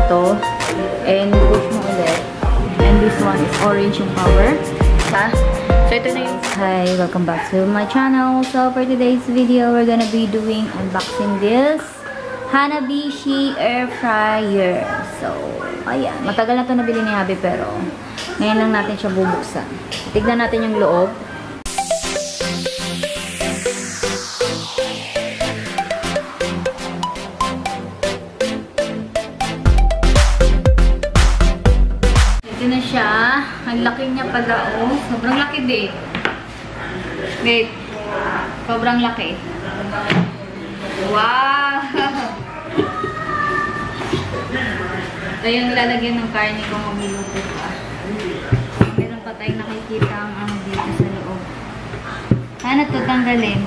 to. And push mo ulit. And this one is orange yung power. Ha? So, ito na yung... Hi, welcome back to my channel. So, for today's video, we're gonna be doing unboxing this Hanabishi Air Fryer. So, ayan. Matagal na ito nabili ni Abby, pero ngayon lang natin siya bubuksan. Tignan natin yung loob. Ito na siya. Ang laki niya pala, oh. Sobrang laki din. Wait. Sobrang laki. Wow! Ito yung lalagyan ng karne kung magluluto ka. Meron pa tayong nakikita ang ano dito sa loob. Sana ito tanggalin.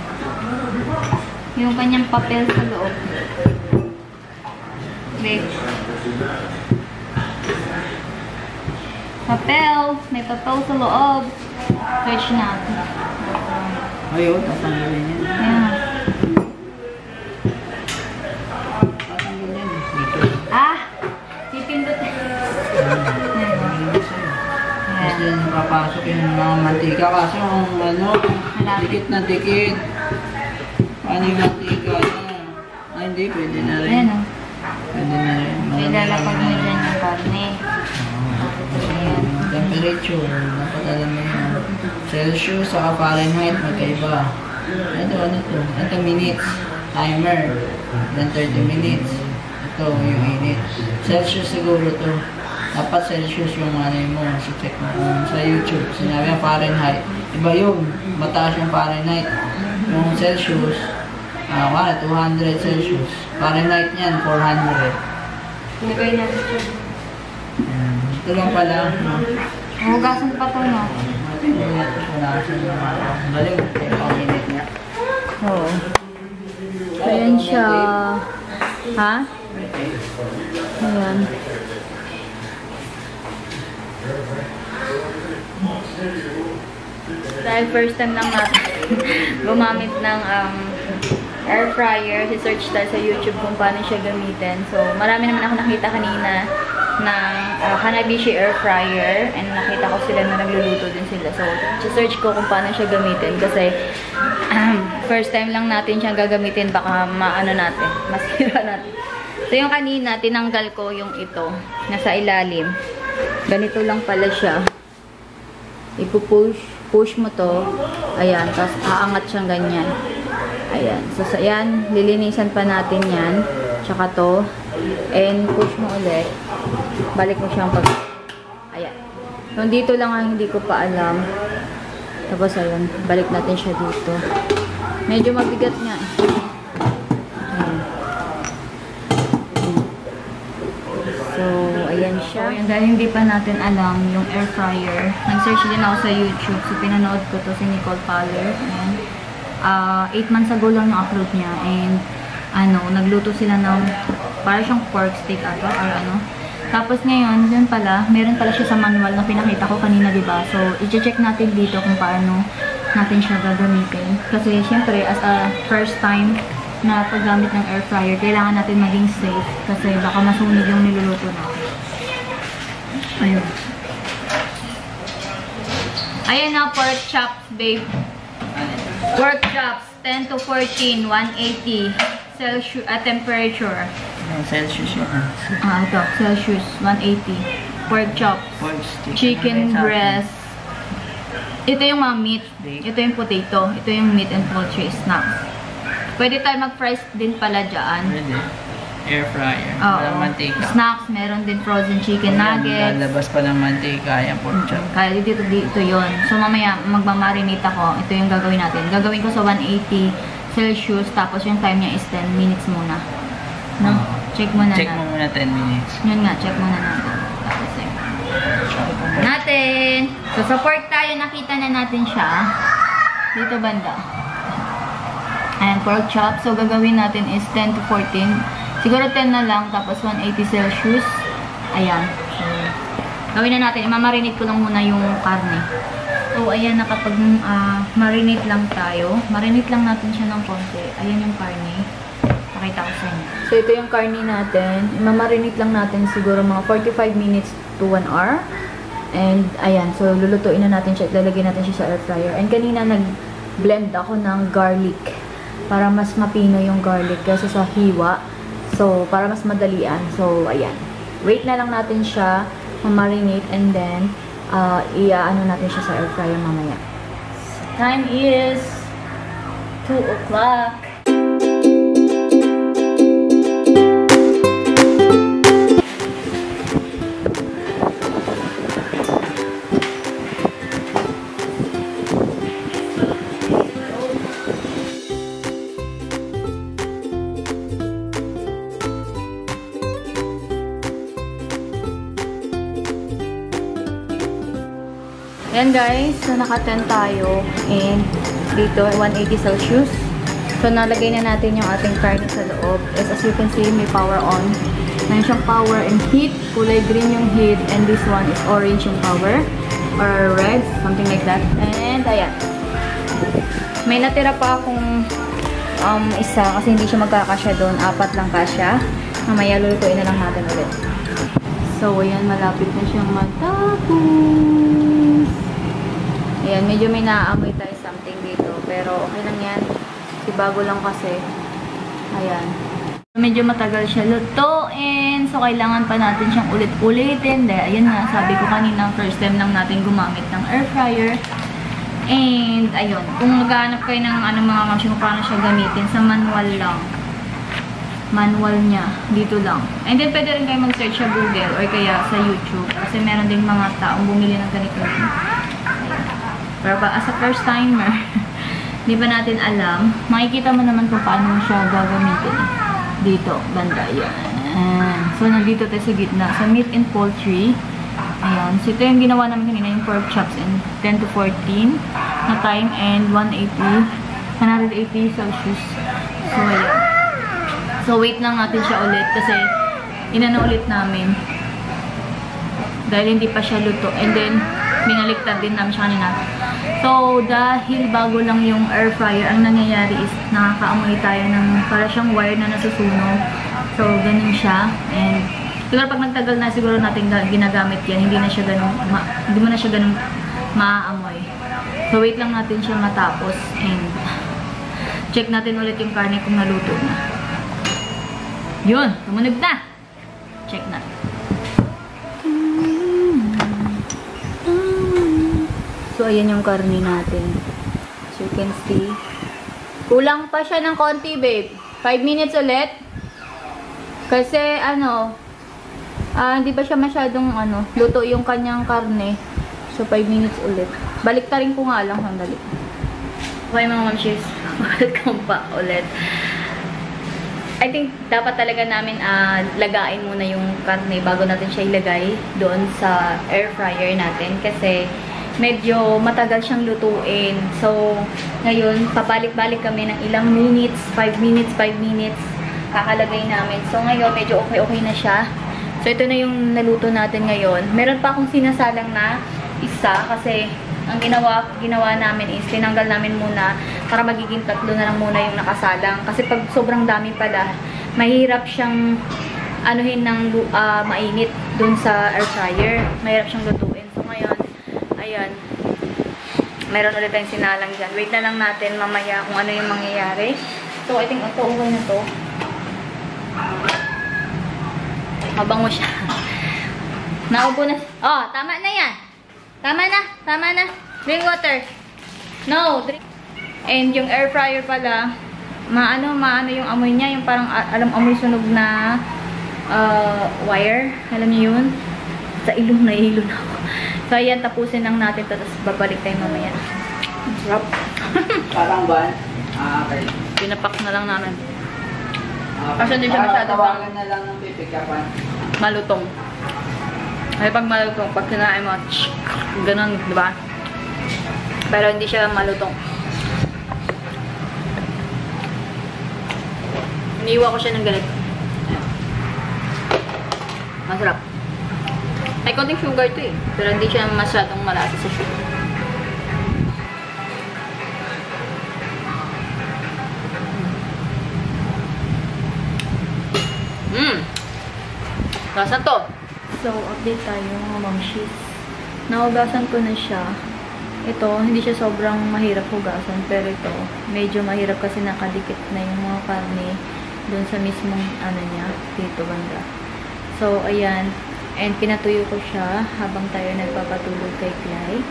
Yung kanyang papel sa loob. Wait. Papel! May papel sa loob. Search natin. Ayun, tatanggalin yan. Ayan. Tatanggalin yan. Ah! Pipindot. Tapos din papasok yung mga mantika. Kaso yung ano, dikit na dikit. Paano yung mantika niya? Ay, hindi. Pwede na rin. Ayan, oh. Pwede na rin. May lalapag mo dyan yung karne. Temperature, dapat alam mo yun. Celsius saka Fahrenheit, magkaiba. Ito, ano to? Ito minutes. Timer. Then 30 minutes. Ito, yung init. Celsius siguro to. Dapat Celsius yung ano mo. Check mo sa YouTube. Sinabi yung Fahrenheit. Iba yun. Mataas yung Fahrenheit. Yung Celsius, 200 Celsius. Fahrenheit niyan, 400. Nagay natin siya. Ito lang pala. Hugasan pa ito, no? Galing. Ang init niya. Oo. Ayan siya. Ha? Ayan. Dahil first time lang natin gumamit ng air fryer. Si-search tayo sa YouTube kung paano siya gamitin. So, marami naman ako nakita kanina ng Hanabishi air fryer, and nakita ko sila na nagluluto din sila. So, search ko kung paano siya gamitin kasi first time lang natin siyang gagamitin, baka maano natin, masira natin. So, yung kanina, tinanggal ko yung ito, nasa ilalim. Ganito lang pala siya. Push mo to. Ayan, tapos aangat siyang ganyan. Ayan. So, ayan, lilinisan pa natin yan. Tsaka to. And push mo ulit. Balik mo siyang pag... Ayan. So, dito lang ang hindi ko pa alam. Tapos, ayan. Balik natin siya dito. Medyo mabigat nga eh. Ayan. So, ayan siya. So, dahil hindi pa natin alam yung air fryer, nag-search din ako sa YouTube. So, pinanood ko to si Nicole Paller. Ayan. 8 months ago lang yung upload niya. And, nagluto sila ng para siyang pork steak ata or ano. Tapos ngayon, yun pala, meron pala siya sa manual na pinakita ko kanina, diba? So, i-check natin dito kung paano natin siya gagamitin. Kasi, syempre, as a first time na paggamit ng air fryer, kailangan natin maging safe. Kasi baka masunog yung niluluto natin. Ayun. Ayun na, pork chops, babe. Pork chops, 10 to 14, 180 Celsius, temperature. Celsius yun. Ito, Celsius, 180. Pork chops, chicken breast. Ito yung mga meat. Ito yung potato. Ito yung meat and poultry snacks. Pwede tayo mag-fries din pala dyan. Pwede. Air fryer. Oo. Mantika. Snacks, meron din frozen chicken nuggets. Lalabas pa ng mantika, yung pork chop. Kaya dito yun. So mamaya, magmamarinate ako. Ito yung gagawin natin. Gagawin ko sa 180 Celsius. Tapos yung time niya is 10 minutes muna. No? Check muna Check mo muna 10 minutes. Yun nga, check muna natin. Tapos yun. Natin. So sa pork tayo, nakita na natin siya. Dito banda. Ayan, pork chop. So gagawin natin is 10 to 14. Siguro 10 na lang, tapos 180 Celsius. Ayan. So, gawin na natin. Imamarinate ko lang muna yung karne. So, ayan, nakapag-marinate lang tayo. Marinate lang natin siya ng konti. Ayan yung karne. Pakita ko sa inyo. So, ito yung karne natin. Imamarinate lang natin siguro mga 45 minutes to 1 hour. And, ayan. So, lulutuin na natin siya. Lalagay natin siya sa air fryer. And, kanina nag-blend ako ng garlic. Para mas mapino yung garlic kasi sa hiwa. So, para mas madalian. So, ayan. Wait na lang natin siya. Mamarinate. And then, iaano natin siya sa air fryer mamaya. Time is 2 o'clock. Ayan guys, so naka-10 tayo and dito 180 Celsius. So nalagay na natin yung ating karne sa loob. As you can see, may power on. Mayroon siyang power and heat. Kulay green yung heat and this one is orange yung power or red, something like that. And ayan. May natira pa akong isa kasi hindi siya magkakasya doon. 4 lang kasya. Mamaya lulutuin na lang natin ulit. So ayan, malapit na siyang matapos. Ayan, medyo may naaamoy tayo something dito. Pero okay lang yan. Kasi bago lang kasi. Ayan. Medyo matagal siya lutuin. So, kailangan pa natin siyang ulit-ulitin. Dahil, ayan nga, sabi ko kanina, first time lang natin gumamit ng air fryer. And, ayun. Kung maghanap kayo ng mga machine kung paano siya gamitin, sa manual lang. Manual niya. Dito lang. And then, pwede rin kayo mag-search sa Google or kaya sa YouTube. Kasi meron din mga taong bumili ng ganito. Pero as a first timer, hindi pa natin alam. Makikita mo naman kung paano siya gagamitin. Dito, banda. Yan. So, nandito tayo sa gitna. Sa meat and poultry. Ayan. So, ito yung ginawa namin kanina, yung pork chops in 10 to 14 na time and 180 Celsius. So, ayan. So, wait lang natin siya ulit kasi inano ulit namin. Dahil hindi pa siya luto. And then, binaliktad din namin siya kanina. So, dahil bago lang yung air fryer, ang nangyayari is nakakaamoy tayo ng para siyang wire na nasusunog. So, ganun siya. And, siguro pag nagtagal na siguro natin ginagamit yan, hindi mo na siya ganun maaamoy. So, wait lang natin siya matapos. And, check natin ulit yung karne kung naluto na. Yun! Tumunog na! Check natin. So, ayan yung karne natin. So, you can see. Kulang pa siya ng konti, babe. 5 minutes ulit. Kasi, hindi pa siya masyadong, luto yung kanyang karne. So, 5 minutes ulit. Baliktarin ko nga lang. Sandali. Okay, mga mamshis. Welcome pa ulit. I think, dapat talaga namin lagain muna yung karne bago natin siya ilagay doon sa air fryer natin. Kasi, medyo matagal siyang lutuin. So, ngayon, pabalik-balik kami ng ilang minutes, 5 minutes, kakalagay namin. So, ngayon, medyo okay na siya. So, ito na yung naluto natin ngayon. Meron pa akong sinasalang na isa kasi ang ginawa namin is tinanggal namin muna para magiging 3 na lang muna yung nakasalang. Kasi pag sobrang dami pala, mahirap siyang anuhin ng mainit dun sa air fryer. Mahirap siyang lutuin. So, ngayon, ayan. Meron ulit tayong sinalang dyan. Wait na lang natin mamaya kung ano yung mangyayari. So, I think ito, okay na to. Mabango siya. Naubo na. Oh, tama na yan. Tama na. Drink water. No, drink. And yung air fryer pala, maano yung amoy niya. Yung parang, amoy sunog na wire. Alam niyo yun? Sa ilong na ako. So, ayan, tapusin lang natin ito. Tapos, babalik tayo mamaya. Drop. Parang ban? Okay. Pinapak na lang namin. Kasi hindi siya masyado pang na lang ng pipikapan. malutong. Ay, pag malutong, pag kinain mo, ganun, di ba? Pero hindi siya malutong. Iniiwa ko siya ng ganito. Masarap. May konting sugar to eh. Pero hindi siya masyadong malasa sa sugar. Hugasan to! So, update tayo mga mamshis. Nahugasan ko na siya. Ito, hindi siya sobrang mahirap hugasan, pero ito, medyo mahirap kasi nakadikit na yung mga karne doon sa mismong ano niya, dito banda. So, ayan. And pinatuyo ko siya habang tayo nagpapatulog kay Clay.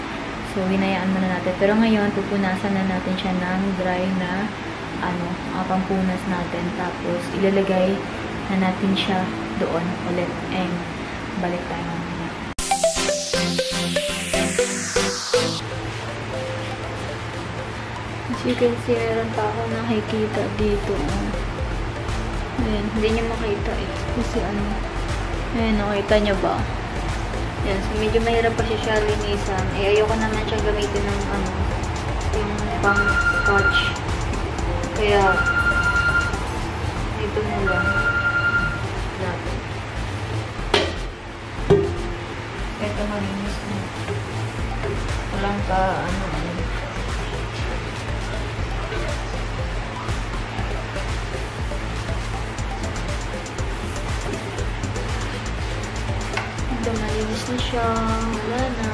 So, hinayaan muna natin. Pero ngayon, pupunasan na natin siya ng dry na pampunas natin. Tapos, ilalagay na natin siya doon ulit. And, balik tayo mamaya. As you can see, meron pa ako nakikita dito. Ayan, hindi niyo makita eh. Kasi ayan, nakita niyo ba? Ayan, so medyo mahirap pa siya linisan. Eh, ayoko naman siya gamitin ng yung pang scotch. Kaya, ito na lang. Natin. Ito malinis na. Walang ka, ito malinis na siya. Wala na.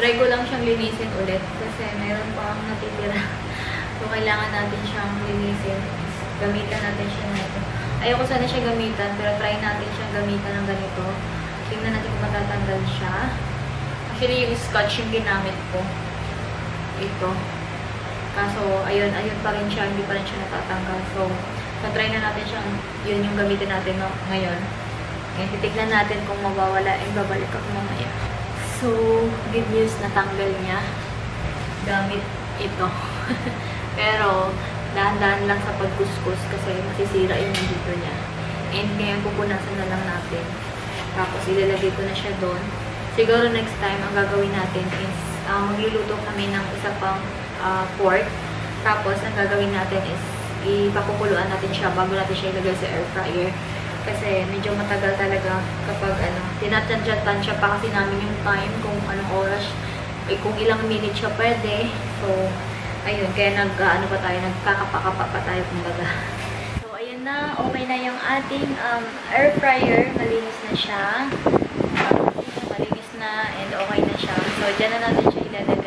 Try ko lang siyang linisin ulit kasi mayroon pa akong natitira. So, kailangan natin siyang linisin. Gamitan natin siya na ito. Ayoko sana siya gamitan, pero try natin siyang gamitan ng ganito. Tingnan natin kung matatanggal siya. Actually, yung scotch yung ginamit ko. Ito. Kaso, ayun pa rin siya. Hindi pa rin siya natatanggal. So, try na natin siyang, yun yung gamitin natin ngayon. And titignan natin kung mawawala. And babalik ako mamaya. So, good news, natanggal niya. Gamit ito. Pero, dahan-dahan lang sa pagkuskus kasi masisira yung dito niya. And ngayon, pupunasan na lang natin. Tapos, ilalagay ko na siya doon. Siguro next time, ang gagawin natin is magluluto kami ng isa pang pork. Tapos, ang gagawin natin is ipapakuluan natin siya bago natin siya ilagay sa air fryer. Kasi medyo matagal talaga kapag tinatansya pa kasi namin yung time kung anong oras, kung ilang minutes siya pwede. So, ayun, kaya nagkakapakapa pa tayo kumbaga. So, ayun na, okay na yung ating air fryer. Malinis na siya. Malinis na and okay na siya. So, dyan na natin siya ilalagay.